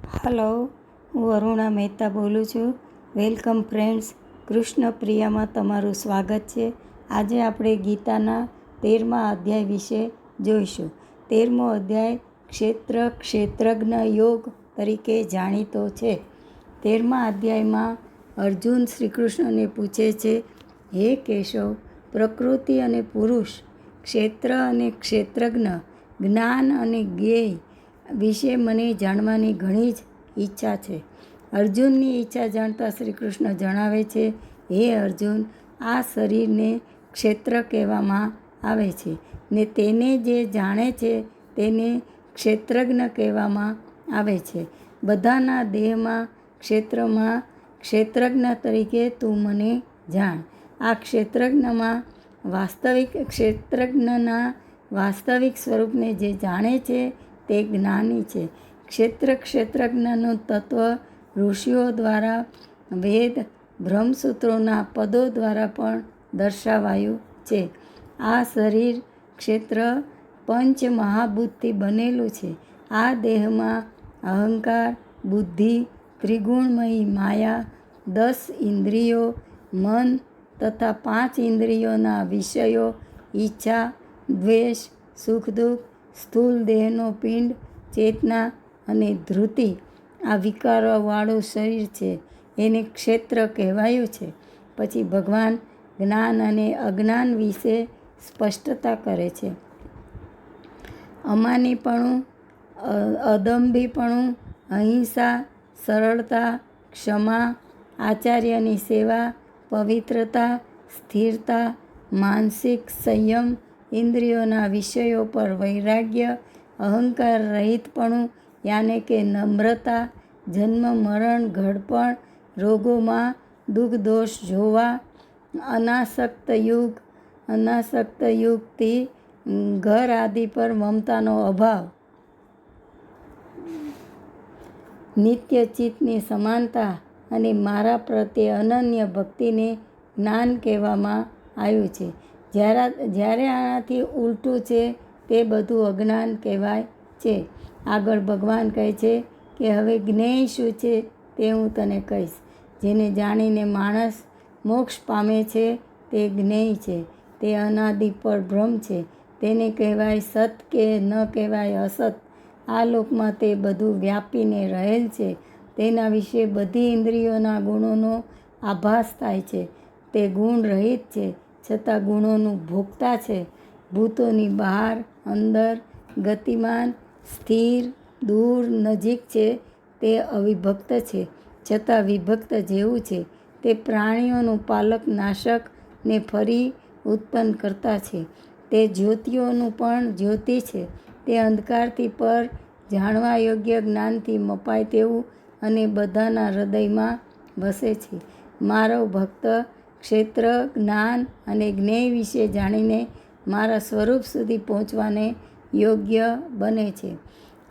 Hello, હું અરુણા મહેતા બોલું છું. Welcome friends. કૃષ્ણ પ્રિયામાં તમારું સ્વાગત છે. આજે આપણે ગીતાના 13મા અધ્યાય વિશે જોઈશું. 13મો અધ્યાય ક્ષેત્રજ્ઞ યોગ તરીકે જાણીતો છે. 13મા અધ્યાયમાં અર્જુન શ્રી કૃષ્ણને પૂછે છે, હે કેશવ, પ્રકૃતિ અને પુરુષ, ક્ષેત્ર અને ક્ષેત્રજ્ઞ, જ્ઞાન અને જ્ઞેય વિશે મને જાણવાની ઘણી જ ઈચ્છા છે. અર્જુનની ઈચ્છા જાણતા શ્રી કૃષ્ણ જણાવે છે, હે અર્જુન, આ શરીરને ક્ષેત્ર કહેવામાં આવે છે ને તેને જે જાણે છે તેને ક્ષેત્રજ્ઞ કહેવામાં આવે છે. બધાના દેહમાં ક્ષેત્રમાં ક્ષેત્રજ્ઞ તરીકે તું મને જાણ. આ ક્ષેત્રજ્ઞના વાસ્તવિક સ્વરૂપને જે જાણે છે તે જ્ઞાની છે. ક્ષેત્રજ્ઞનું તત્વ ઋષિઓ દ્વારા વેદ બ્રહ્મસૂત્રોના પદો દ્વારા પણ દર્શાવાયું છે. આ શરીર ક્ષેત્ર પંચ મહાભૂતથી બનેલું છે. આ દેહમાં અહંકાર, બુદ્ધિ, ત્રિગુણમયી માયા, 10 ઇન્દ્રિયો, મન તથા 5 ઇન્દ્રિયોના વિષયો, ઈચ્છા, દ્વેષ, સુખ દુઃખ, સ્થૂળ દેહનો પિંડ, ચેતના અને ધૃતિ, આ વિકારોવાળું શરીર છે. એને ક્ષેત્ર કહેવાયું છે. પછી ભગવાન જ્ઞાન અને અજ્ઞાન વિશે સ્પષ્ટતા કરે છે. અમાનીપણું, અદંભીપણું, અહિંસા, સરળતા, ક્ષમા, આચાર્યની સેવા, પવિત્રતા, સ્થિરતા, માનસિક સંયમ, ઇન્દ્રિયોના વિષયો પર વૈરાગ્ય, અહંકાર રહિતપણું યાને કે નમ્રતા, જન્મ મરણ ઘડપણ, રોગોમાં દુઃખ દોષ જોવા, અનાસક્ત યુગથી ઘર આદિ પર મમતાનો અભાવ, નિત્ય ચિત્તની સમાનતા અને મારા પ્રત્યે અનન્ય ભક્તિને જ્ઞાન કહેવામાં આવ્યું છે. જ્યારે આનાથી ઉલટું છે તે બધું અજ્ઞાન કહેવાય છે. આગળ ભગવાન કહે છે કે હવે જ્ઞેય શું છે તે હું તને કહીશ. જેને જાણીને માણસ મોક્ષ પામે છે તે જ્ઞેય છે. તે અનાદિ પરબ્રહ્મ છે. તેને કહેવાય સત કે ન કહેવાય અસત. આ લોકમાં તે બધું વ્યાપીને રહેલ છે. તેના વિશે બધી ઇન્દ્રિયોના ગુણોનો આભાસ થાય છે. તે ગુણ રહિત છે છતાં ગુણોનું ભોગતા છે. ભૂતોની બહાર, અંદર, ગતિમાન, સ્થિર, દૂર, નજીક છે. તે અવિભક્ત છે છતાં વિભક્ત જેવું છે. તે પ્રાણીઓનું પાલક નાશક ને ફરી ઉત્પન્ન કરતા છે. તે જ્યોતિઓનું પણ જ્યોતિ છે. તે અંધકારથી પર જાણવા યોગ્ય જ્ઞાનથી મપાય તેવું અને બધાના હૃદયમાં વસે છે. મારો ભક્ત ક્ષેત્ર, જ્ઞાન અને જ્ઞેય વિશે જાણીને મારા સ્વરૂપ સુધી પહોંચવાને યોગ્ય બને છે.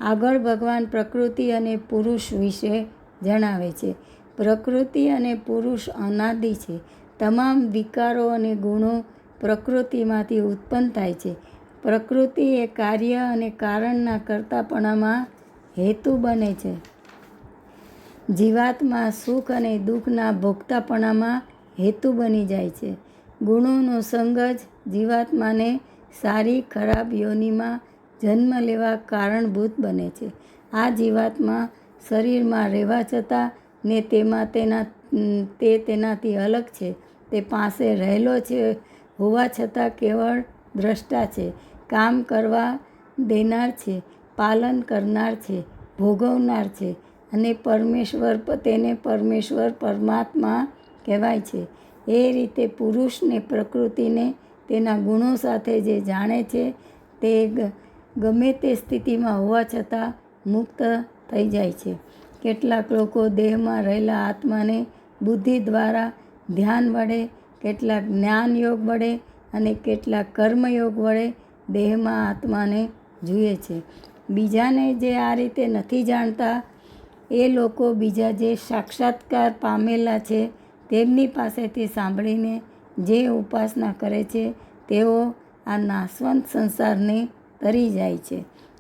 આગળ ભગવાન પ્રકૃતિ અને પુરુષ વિશે જણાવે છે. પ્રકૃતિ અને પુરુષ અનાદિ છે. તમામ વિકારો અને ગુણો પ્રકૃતિમાંથી ઉત્પન્ન થાય છે. પ્રકૃતિ એ કાર્ય અને કારણના કર્તાપણામાં હેતુ બને છે. જીવાત્મા સુખ અને દુઃખના ભોગતાપણામાં હેતુ બની જાય છે. ગુણોનો સંગ જ જીવાત્માને સારી ખરાબ યોનિમાં જન્મ લેવા કારણભૂત બને છે. આ જીવાત્મા શરીરમાં રહેવા છતાં ને તેનાથી અલગ છે. તે પાસે રહેલો છે હોવા છતાં કેવળ દ્રષ્ટા છે. કામ કરવા દેનાર છે, પાલન કરનાર છે, ભોગવનાર છે અને તેને પરમેશ્વર પરમાત્મા કહેવાય છે. એ રીતે પુરુષને પ્રકૃતિને તેના ગુણો સાથે જે જાણે છે તે ગમે તે સ્થિતિમાં હોવા છતાં મુક્ત થઈ જાય છે. કેટલાક લોકો દેહમાં રહેલા આત્માને બુદ્ધિ દ્વારા ધ્યાન વડે, કેટલાક જ્ઞાન યોગ વડે અને કેટલાક કર્મયોગ વડે દેહમાં આત્માને જુએ છે. બીજાને જે આ રીતે નથી જાણતા એ લોકો બીજા જે સાક્ષાત્કાર પામેલા છે તેમની પાસેથી સાંભળીને જે ઉપાસના કરે છે તેઓ આ નાશવંત સંસારને તરી જાય છે.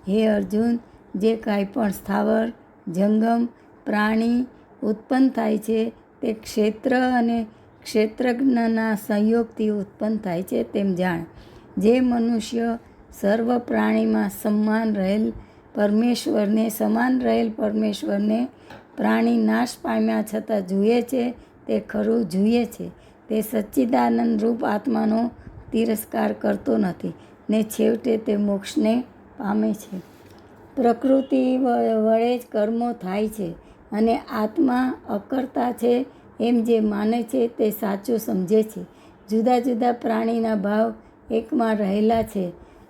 હે અર્જુન, જે કાંઈ પણ સ્થાવર, જંગમ પ્રાણી ઉત્પન્ન થાય છે તે ક્ષેત્ર અને ક્ષેત્રજ્ઞના સંયોગથી ઉત્પન્ન થાય છે તેમ જાણ. જે મનુષ્ય સર્વ પ્રાણીમાં સમાન રહેલ પરમેશ્વરને પ્રાણી નાશ પામ્યા છતાં જુએ છે તે ખરું જુએ છે. તે સચ્ચિદાનંદ રૂપ આત્માનો તિરસ્કાર કરતો નથી ને છેવટે તે મોક્ષને પામે છે. પ્રકૃતિ વડે જ કર્મો થાય છે અને આત્મા અકર્તા છે એમ જે માને છે તે સાચું સમજે છે. જુદા જુદા પ્રાણીના ભાવ એકમાં રહેલા છે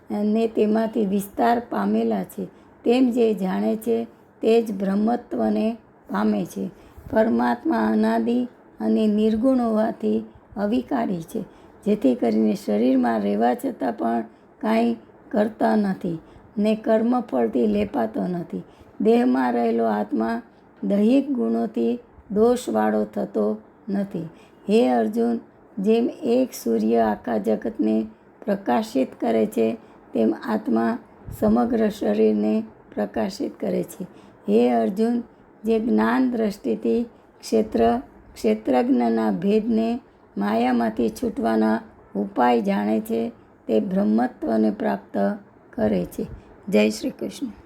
અને તેમાંથી વિસ્તાર પામેલા છે તેમ જે જાણે છે તે જ બ્રહ્મત્વને પામે છે. પરમાત્મા અનાદિ અને નિર્ગુણ હોવાથી અવિકારી છે, જેથી કરીને શરીરમાં રહેવા છતાં પણ કાંઈ કરતા નથી ને કર્મફળથી લેપાતો નથી. દેહમાં રહેલો આત્મા દૈહિક ગુણોથી દોષવાળો થતો નથી. હે અર્જુન, જેમ એક સૂર્ય આખા જગતને પ્રકાશિત કરે છે તેમ આત્મા સમગ્ર શરીરને પ્રકાશિત કરે છે. હે અર્જુન, જે જ્ઞાન દ્રષ્ટિથી ક્ષેત્રજ્ઞના ભેદને માયામાંથી છૂટવાના ઉપાય જાણે છે તે બ્રહ્મત્વને પ્રાપ્ત કરે છે. જય શ્રી કૃષ્ણ.